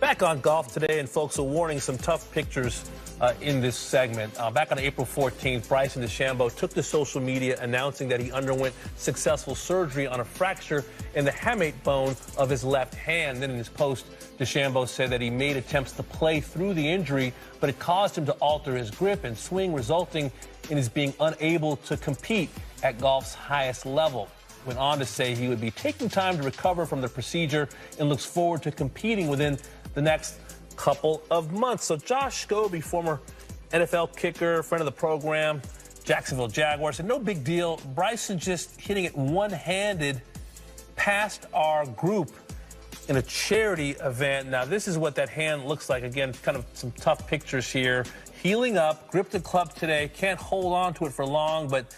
Back on Golf Today, and folks, a warning, some tough pictures in this segment. Back on April 14th, Bryson DeChambeau took to social media announcing that he underwent successful surgery on a fracture in the hamate bone of his left hand. Then in his post, DeChambeau said that he made attempts to play through the injury, but it caused him to alter his grip and swing, resulting in his being unable to compete at golf's highest level. Went on to say he would be taking time to recover from the procedure and looks forward to competing within the next couple of months. So Josh Scobie, former NFL kicker, friend of the program, Jacksonville Jaguars, said no big deal. Bryson just hitting it one-handed past our group in a charity event. Now, this is what that hand looks like. Again, kind of some tough pictures here. Healing up, gripped the club today. Can't hold on to it for long, but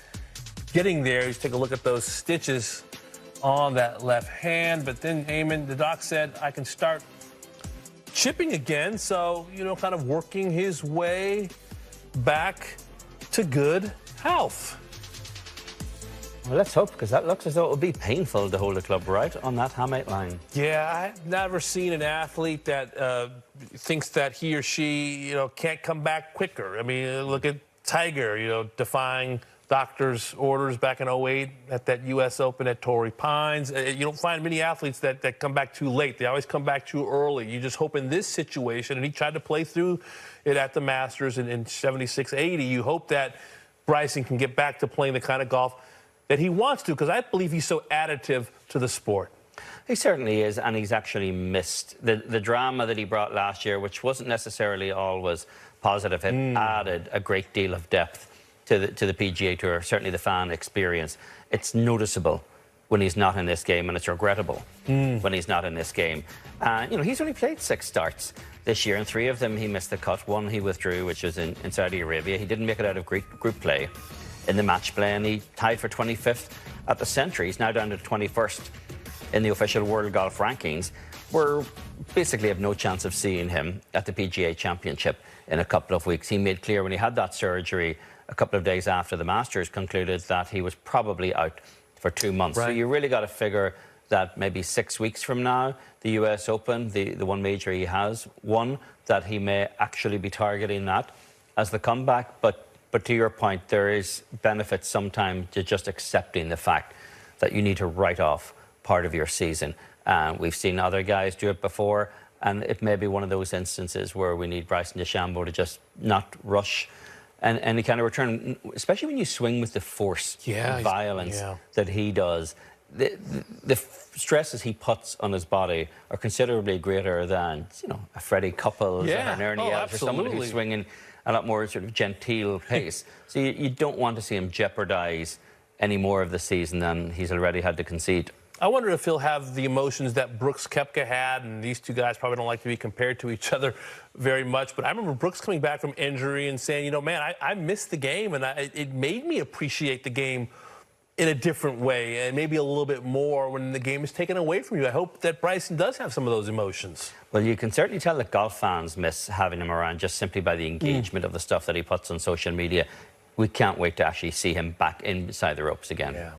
getting there. You take a look at those stitches on that left hand. But then, Eamon, the doc said, I can start chipping again. So, you know, kind of working his way back to good health. Well, let's hope, because that looks as though it would be painful to hold the club right on that hamate line. Yeah, I've never seen an athlete that thinks that he or she, you know, can't come back quicker. I mean, look at Tiger, you know, defying doctor's orders back in '08 at that U.S. Open at Torrey Pines. You don't find many athletes that come back too late. They always come back too early. You just hope in this situation, and he tried to play through it at the Masters in 76, 80. You hope that Bryson can get back to playing the kind of golf that he wants to, because I believe he's so additive to the sport. He certainly is, and he's actually missed the drama that he brought last year, which wasn't necessarily always positive. It added a great deal of depth to the PGA Tour, certainly the fan experience. It's noticeable when he's not in this game, and it's regrettable when he's not in this game. You know, he's only played 6 starts this year, and 3 of them he missed the cut. 1 he withdrew, which was in Saudi Arabia. He didn't make it out of group play in the match play, and he tied for 25th at the Century. He's now down to 21st in the official World Golf Rankings. We're basically have no chance of seeing him at the PGA Championship in a couple of weeks. He made clear when he had that surgery a couple of days after the Masters concluded that he was probably out for 2 months. Right. So you really got to figure that maybe 6 weeks from now, the US Open, the one major he has won, that he may actually be targeting that as the comeback. But to your point, there is benefit sometimes to just accepting the fact that you need to write off part of your season. We've seen other guys do it before, and it may be one of those instances where we need Bryson DeChambeau to just not rush and he kind of return, especially when you swing with the force and violence that he does. The stresses he puts on his body are considerably greater than, you know, a Freddie Couples or an Ernie Els, or someone who's swinging a lot more sort of genteel pace. So you don't want to see him jeopardize any more of the season than he's already had to concede. I wonder if he'll have the emotions that Brooks Koepka had, and these two guys probably don't like to be compared to each other very much, but I remember Brooks coming back from injury and saying, you know, man, I missed the game, and it made me appreciate the game in a different way, and maybe a little bit more when the game is taken away from you. I hope that Bryson does have some of those emotions. Well, you can certainly tell that golf fans miss having him around just simply by the engagement of the stuff that he puts on social media. We can't wait to actually see him back inside the ropes again. Yeah.